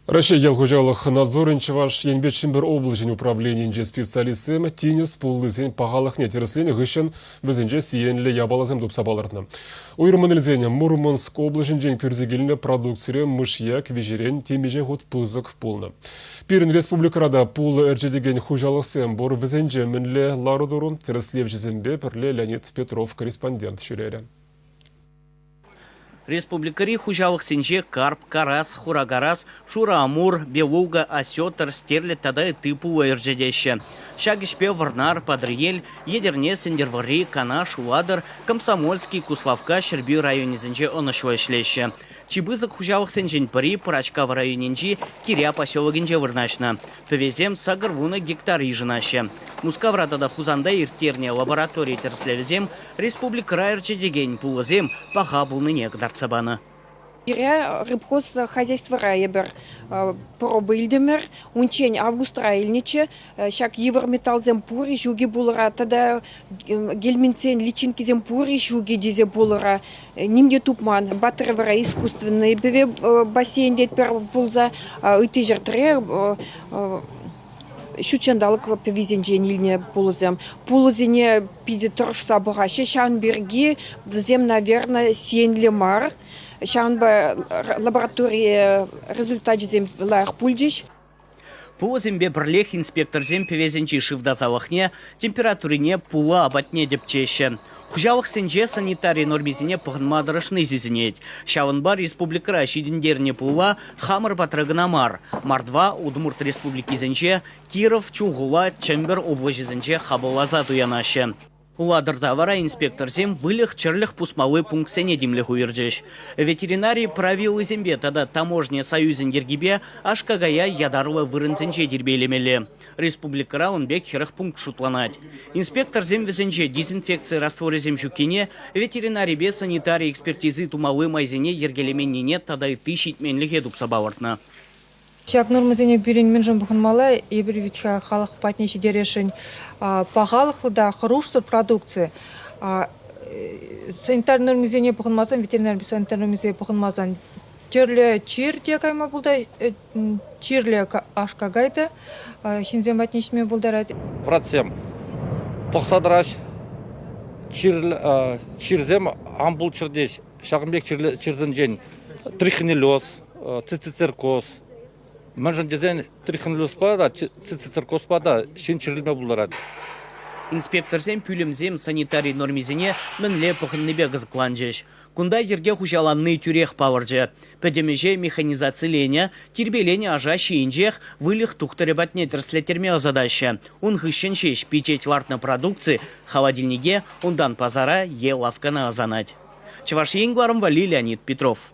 Россия елгужалық Назорин Чеваш Еңбетшімбір облачын управлениенже специалисты тенес пуллызен пағалық нетеріслен ғышын бізінже сиенлі ябалазым дұпсабалырдны. Уйрымын ілзене Мурманск облачын жен көрзегеліне продукцире мышьяк, вежерен, темеже ғуд пызық пулны. Пирин республикарада пулы әржедеген хужалық сэмбор візінже мінлі ларудурун теріслев жезімбе пірле Леонид Петров корреспондент шүрері. Республикари хужалық сенже карп, карас, хурагарас, шура-амур, белуга, осетр, стерлет тада типу эржедеще. Шагишпе варнар, падриель, едерне сендервари, канаш, уладыр, комсомольский, куславка, щерби районе сенже онышлы шлеще. Чебызык хужалық сенжен пари, парачка в районенжи, киря поселогенже вырнашна. Повезем сагарвуна гектар ижинаще. Мускавратада хузанда иртерне лаборатории терслевзем, республика райерчедеген пулазем, паха булныне гдарцабана. Киря рыбхоз хозяйство райебер пробыльдемер, унчень август райльниче, щак евр металл земпури, жуги булара, тогда гельминцен личинки земпури, жуги дизе булара, нимге тупман, баттеревара искусственные, беве бассейн дет пер пулза, итижер тре, Шучандалык повезенже нильне пулызем. Пулызене пиде торж сабыға. Шанберги взем, наверное, сенле мар. Шанба лаборатория результат зем лайх пульдиш. Пулазембе бірлех инспектор зем повезенче шивда залахне, температурине пула абатне депчеще. Хужалық сенже санитарий нормизине пығынмадырышны зезінет. Шавынба республикара шидіндеріне пула хамыр батырығынамар. Мар-2 Удмурт республики зенже Киров, Чугула, Чембер облажы зенже хабылаза дуянашы. Уладырдавара инспектор зем вылых чырлых пусмалы пунксене демліх уйырджеш. Ветеринарий правилы зембе тада таможня союзен ергебе ашкагая ядарлы вырынзенже дербейлемелі. Республикара онбек херых пункт шутланать. Инспектор зем везенже дезинфекция растворы зем жукине, ветеринарий бе санитарий экспертизы тумалы майзене ергелеменіне тада и тышитменліге дупсабавартна. Шак нормазене бирен менжен бұхынмалы, ебір витха халық патнеші дерешін пағалықлыда хорошсыр продукция. Санитар нормазене бұхынмазан, ветеринар санитар нормазене бұхынмазан. Черле чирде кайма бұлда, чирле ашкагайды, шинзен патнешіме бұлдарады. Братсем, тоқсадыраш, чирзем амбул чирдеш, шағымбек чирзен жен, трихинелоз, цицицеркоз, Мәнжен дезен трихинелоз бада, цицицеркоз бада, шен чирілме бұлдарады. Инспектор зем пүлімзем санитарий нормизене мінле пұхынныбе ғызықланжеш. Кунда ерге хужаланны тюрех павыржы. Пәдемеже механизациялене, тербелене ажа шиінжех вылых тухтаребатне терслетерме задача. Он хыщен шеш печеть вартна продукции, холодильнике, ондан пазара е лавкана азанать. Чеваш Енгваром Вали Леонид Петров.